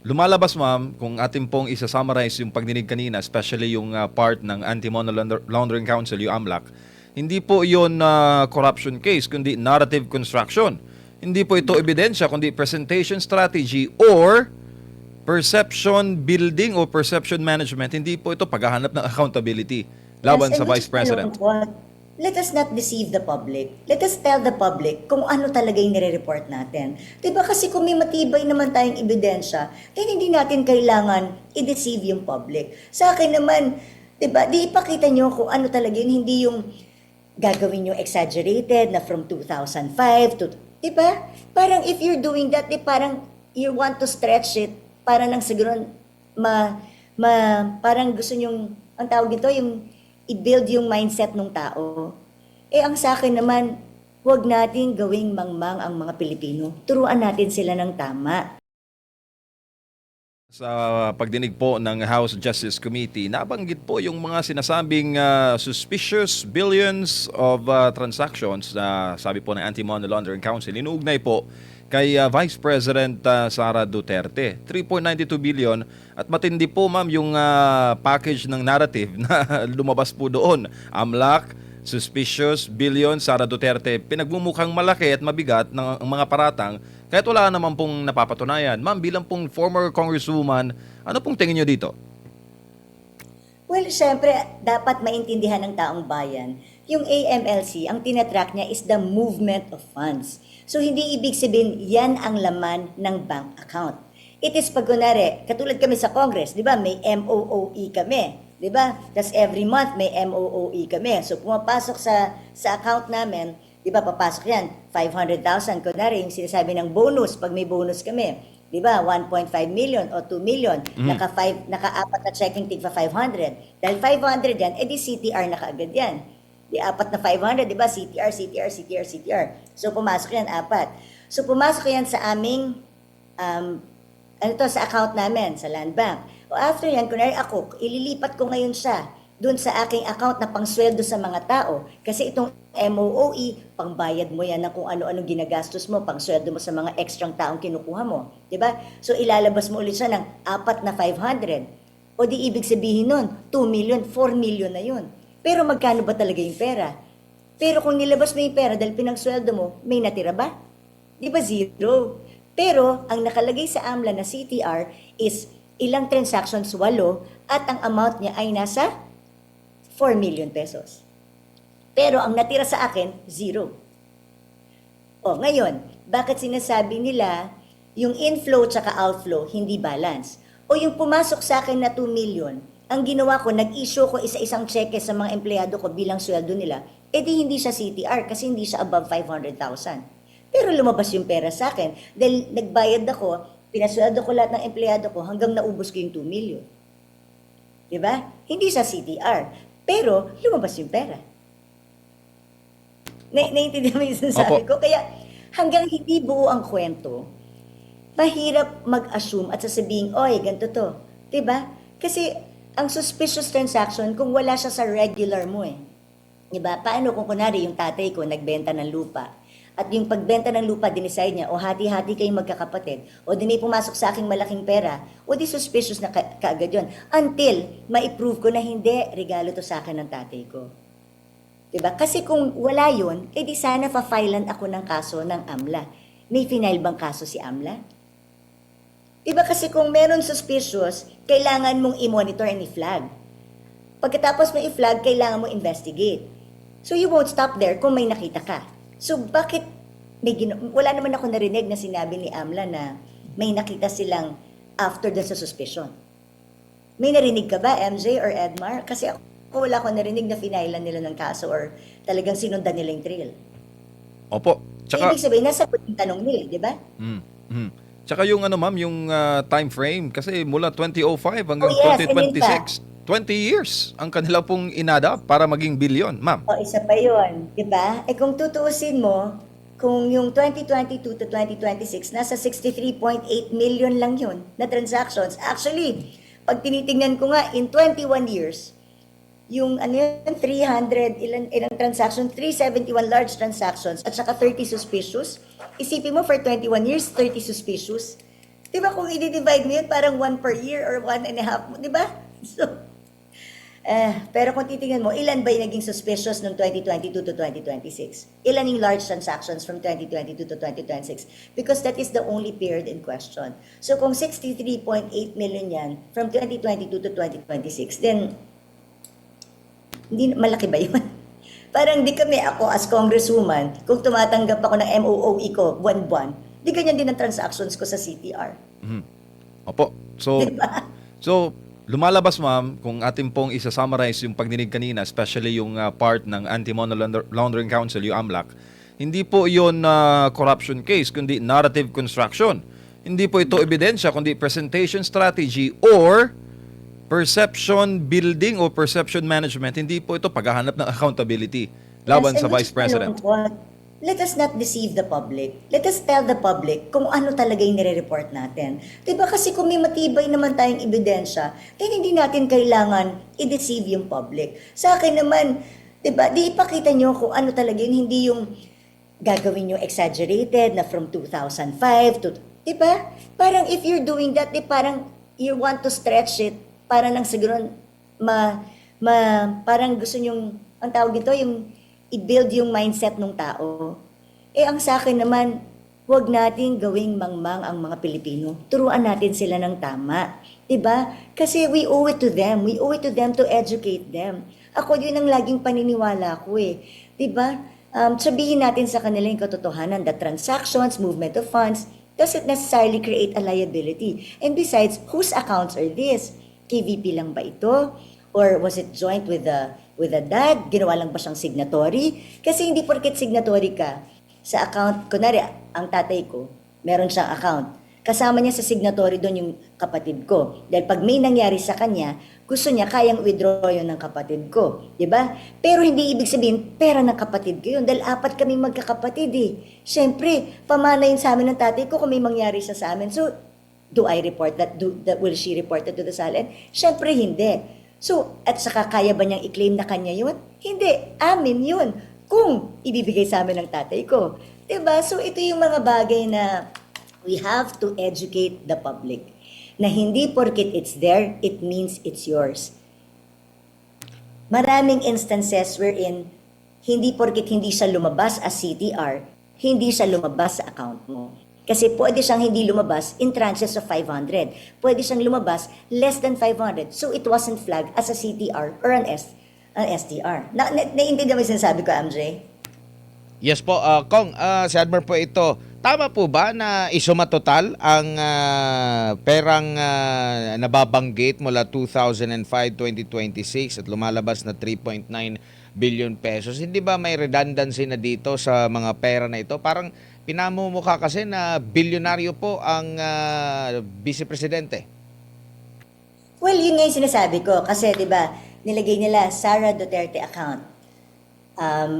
Lumalabas ma'am, kung atin pong isa-summarize yung pagdinig kanina, especially yung part ng Anti-Money Laundering Council, yung AMLAC, hindi po yun corruption case, kundi narrative construction. Hindi po ito ebidensya, kundi presentation strategy or perception building o perception management. Hindi po ito paghahanap ng accountability Yes, laban and sa which Vice is President. malungkot. Let us not deceive the public. Let us tell the public kung ano talaga yung nire-report natin. Diba kasi kung may matibay naman tayong ebidensya, then hindi natin kailangan i-deceive yung public. Sa akin naman, diba, di ipakita nyo kung ano talaga yun, hindi yung gagawin yung exaggerated na from 2005 to, diba? Parang if you're doing that, di parang you want to stretch it para nang siguro parang gusto nyong, ang tawag dito, yung i-build yung mindset ng tao. Eh, ang sa akin naman, huwag nating gawing mangmang ang mga Pilipino. Turuan natin sila ng tama. Sa pagdinig po ng House Justice Committee, nabanggit po yung mga sinasabing suspicious billions of transactions na sabi po ng Anti-Money Laundering Council. Inuugnay po kay Vice President Sara Duterte. 3.92 billion at matindi po ma'am yung package ng narrative na lumabas po doon. AMLAC, suspicious, billion, Sara Duterte. Pinagmumukhang malaki at mabigat ng mga paratang kahit wala naman pong napapatunayan. Ma'am, bilang pong former congresswoman, ano pong tingin nyo dito? Well, syempre, dapat maintindihan ng taong bayan. Yung AMLC, ang tinatrack niya is the movement of funds. So, hindi ibig sabihin, yan ang laman ng bank account. It is pag kunwari, katulad kami sa Congress, di ba, may MOOE kami. Di ba? Tapos every month may MOOE kami. So, pumapasok sa account namin, di ba, papasok yan, 500,000. Kunwari, yung sinasabi ng bonus, pag may bonus kami. Di ba, 1.5 million o 2 million, naka-apat na checking tig pa 500. Dahil 500 yan, edi CTR na kaagad yan. Di apat na 500, di ba? CTR, CTR, CTR, CTR. So, pumasok yan, apat. So, pumasok yan sa aming, sa account namin, sa Land Bank. O after yan, kunwari ako, ililipat ko ngayon siya doon sa aking account na pangsweldo sa mga tao. Kasi itong MOOE, pangbayad mo yan ng kung ano-anong ginagastos mo, pangsweldo mo sa mga extrang taong kinukuha mo. Di ba? So, ilalabas mo ulit siya ng apat na 500. O di ibig sabihin nun, 2 million, 4 million na yun. Pero magkano ba talaga yung pera? Pero kung nilabas mo yung pera dahil pinangsweldo mo, may natira ba? Di ba zero? Pero ang nakalagay sa AMLA na CTR is ilang transactions, 8, at ang amount niya ay nasa 4 million pesos. Pero ang natira sa akin, 0. O ngayon, bakit sinasabi nila yung inflow tsaka outflow hindi balance? O yung pumasok sa akin na 2 million, ang ginawa ko, nag-issue ko isa-isang cheque sa mga empleyado ko bilang sweldo nila, edi hindi siya CTR kasi hindi siya above 500,000. Pero lumabas yung pera sa akin dahil nagbayad ako, pinasweldo ko lahat ng empleyado ko hanggang naubos ko yung 2 million. Diba? Hindi siya CTR. Pero lumabas yung pera. Naiintindihan mo yung sinasabi ko? Kaya hanggang hindi buo ang kwento, mahirap mag-assume at sasabihin, oy, ganito to. Diba? Kasi ang suspicious transaction kung wala siya sa regular mo eh. Diba? Paano kung kunwari yung tatay ko nagbenta ng lupa at yung pagbenta ng lupa dinicide niya o hati-hati kayong magkakapatid o di may pumasok sa aking malaking pera o di suspicious na kaagad yun until ma-prove ko na hindi regalo to sa akin ng tatay ko. Diba? Kasi kung wala yun, edi sana fa-filean ako ng kaso ng AMLA. May final bang kaso si AMLA? Diba kasi kung meron suspicious, kailangan mong i-monitor and i-flag. Pagkatapos mo i-flag, kailangan mo investigate. So you won't stop there kung may nakita ka. So bakit wala naman ako narinig na sinabi ni AMLA na may nakita silang after dun sa suspicion. May narinig ka ba, MJ or Edmar? Kasi ako wala akong narinig na finailan nila ng kaso or talagang sinundan nila yung trail. Opo. Tsaka, ibig sabihin, nasa yung tanong nila, di ba? Tsaka yung ma'am, yung time frame kasi mula 2005 hanggang Oh, yes, 2026, 20 years ang kanila pong inada para maging billion, ma'am. O, isa pa yun, di ba? Eh kung tutuusin mo, kung yung 2022 to 2026, nasa 63.8 million lang yun na transactions. Actually, pag tinitingnan ko nga, in 21 years, yung 300, ilang transactions, 371 large transactions, at saka 30 suspicious. Isipin mo, for 21 years, 30 suspicious. Di ba kung i-divide mo yun, parang 1 per year or 1.5, di ba? So, pero kung titingnan mo, ilan ba yung naging suspicious noong 2022 to 2026? Ilan yung large transactions from 2022 to 2026? Because that is the only period in question. So kung 63.8 million yan from 2022 to 2026, then hindi malaki ba yun? Parang di kami, ako as congresswoman, kung tumatanggap ako ng MOOE ko buwan-buwan, di ganyan din ang transactions ko sa CTR. Opo. So, Diba? so lumalabas ma'am, kung atin pong isa-summarize yung pagdinig kanina, especially yung part ng Anti-Money Laundering Council, yung AMLAC, hindi po yun corruption case, kundi narrative construction. Hindi po ito ebidensya, kundi presentation strategy or perception building o perception management. Hindi po ito paghahanap ng accountability laban Yes, sa and Vice which is President. malungkot. Let us not deceive the public. Let us tell the public kung ano talaga yung nire-report natin. Diba kasi kung may matibay naman tayong ebidensya, then hindi natin kailangan i-deceive yung public. Sa akin naman, diba, di ipakita nyo kung ano talaga yun, hindi yung gagawin yung exaggerated na from 2005 to, diba? Parang if you're doing that, di parang you want to stretch it para lang siguro parang gusto nyong, ang tawag dito, yung i-build yung mindset ng tao. Ang sa akin naman, huwag nating gawing mangmang ang mga Pilipino. Turuan natin sila ng tama. Diba? Kasi we owe it to them. We owe it to them to educate them. Ako, yun ang laging paniniwala ko eh. Diba? Sabihin natin sa kanila yung katotohanan that transactions, movement of funds, doesn't necessarily create a liability. And besides, whose accounts are this? KVP lang ba ito? Or was it joint with the dad? Ginawa lang ba siyang signatory? Kasi hindi porket signatory ka sa account, kunwari, ang tatay ko, meron siyang account. Kasama niya sa signatory doon yung kapatid ko. Dahil pag may nangyari sa kanya, gusto niya kayang withdraw yun ng kapatid ko. Diba? Pero hindi ibig sabihin, pera ng kapatid ko yun. Dahil 4 kaming magkakapatid eh. Siyempre, pamana yun sa amin ng tatay ko kung may mangyari sa amin. So, do I report that? Will she report that to the SALN? Siyempre, hindi. So, at saka kaya ba niyang i-claim na kanya yun? Hindi. Amin yun. Kung ibibigay sa amin ng tatay ko. Diba? So, ito yung mga bagay na we have to educate the public. Na hindi porket it's there, it means it's yours. Maraming instances wherein hindi porket hindi siya lumabas as CTR, hindi siya lumabas sa account mo. Kasi pwede siyang hindi lumabas in tranches of 500. Pwede siyang lumabas less than 500. So it wasn't flagged as a CTR or an STR. Naiintindihan mo yung sinasabi ko, MJ? Yes po, Kong, si Admiral po ito. Tama po ba na isuma total ang perang nababanggit mula 2005-2026 at lumalabas na 3.9 billion pesos? Hindi ba may redundancy na dito sa mga pera na ito? Parang pinamumukha kasi na bilyonaryo po ang Vice Presidente. Well, yun nga yung sinasabi ko. Kasi, di ba, nilagay nila Sara Duterte account,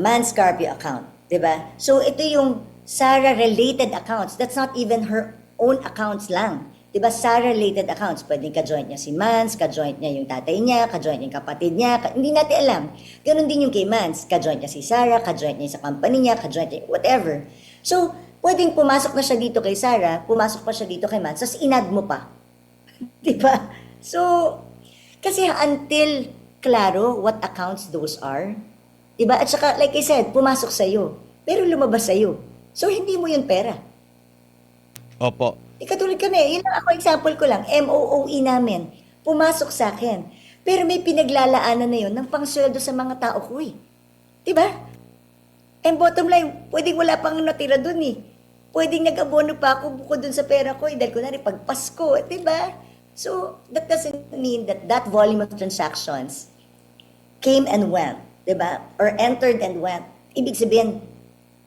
Mans Carpio account, di ba? So, ito yung Sara-related accounts. That's not even her own accounts lang. Diba, Sara-related accounts. Pwedeng ka-joint niya si Mans, ka-joint niya yung tatay niya, ka-joint niya yung kapatid niya. Hindi natin alam. Ganon din yung kay Mans. Ka-joint niya si Sara, ka-joint niya sa company niya, ka-joint niya, whatever. So, pwedeng pumasok na siya dito kay Sara, pumasok pa siya dito kay Mans, tapos inad mo pa. Diba? So, kasi until klaro what accounts those are, diba? At saka, like I said, pumasok sa'yo, pero lumabas sa'yo. So, hindi mo yun pera. Opo. Katulad kami, yun lang ako, example ko lang, MOOE namin, pumasok sa akin. Pero may pinaglalaanan na yun ng pangsweldo sa mga tao ko eh. Diba? And bottom line, pwedeng wala pang natira dun eh. Pwedeng nag-abono pa ako bukod dun sa pera ko eh, dahil kunwari pag Pasko, diba? So, that doesn't mean that that volume of transactions came and went, diba? Or entered and went. Ibig sabihin,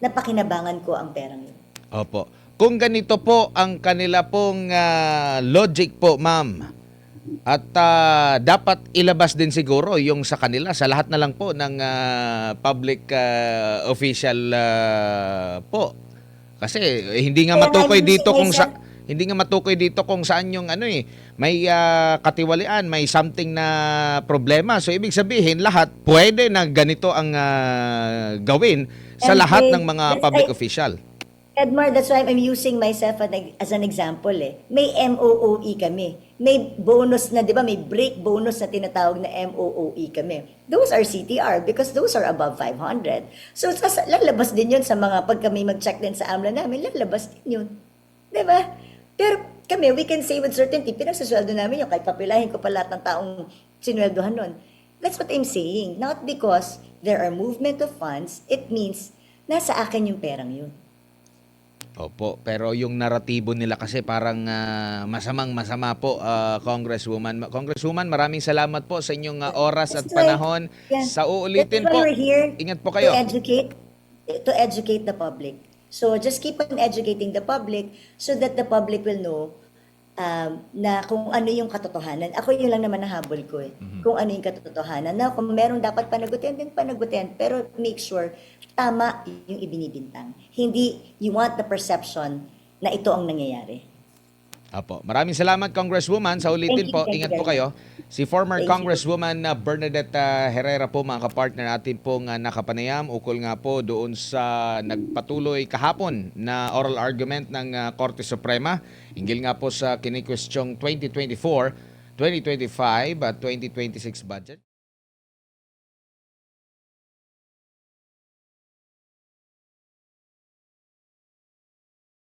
napakinabangan ko ang perang yun. Opo. Kung ganito po ang kanila pong logic po, ma'am, at dapat ilabas din siguro yung sa kanila, sa lahat na lang po ng public official po. Kasi hindi nga matukoy dito kung sa hindi nga matukoy dito kung saan yung may katiwalian, may something na problema. So ibig sabihin lahat pwede na ganito ang gawin sa lahat ng mga public official. Edmar, that's why I'm using myself as an example eh. May MOOE kami. May bonus na, di ba? May break bonus na tinatawag na MOOE kami. Those are CTR because those are above 500. So, lalabas din yun sa mga, pag kami mag-check din sa AMLA namin, lalabas din yun. Di ba? Pero kami, we can say with certainty, pinagsasweldo namin yun, kahit papilahin ko pa lahat ng taong sinweldohan nun. That's what I'm saying. Not because there are movement of funds, it means nasa akin yung perang yun. Opo, pero yung naratibo nila kasi parang masamang-masama po, Congresswoman. Congresswoman, maraming salamat po sa inyong oras at That's why- panahon. yeah. Sa uulitin That's why po, we're here ingat po kayo. to educate the public. So just keep on educating the public so that the public will know na kung ano yung katotohanan. Ako yun lang naman nahabol ko eh. Kung ano yung katotohanan. Na kung meron dapat panagutin, din panagutin. Pero make sure tama yung ibinibintang. Hindi you want the perception na ito ang nangyayari. Apo. Maraming salamat, Congresswoman. Sa ulitin po, Thank you ingat po very kayo. Si former Thank you. Congresswoman Bernadette Herrera po, mga kapartner natin pong nakapanayam. Ukol nga po doon sa nagpatuloy kahapon na oral argument ng Korte Suprema. Hinggil nga po sa kini-questioning 2024, 2025 at 2026 budget.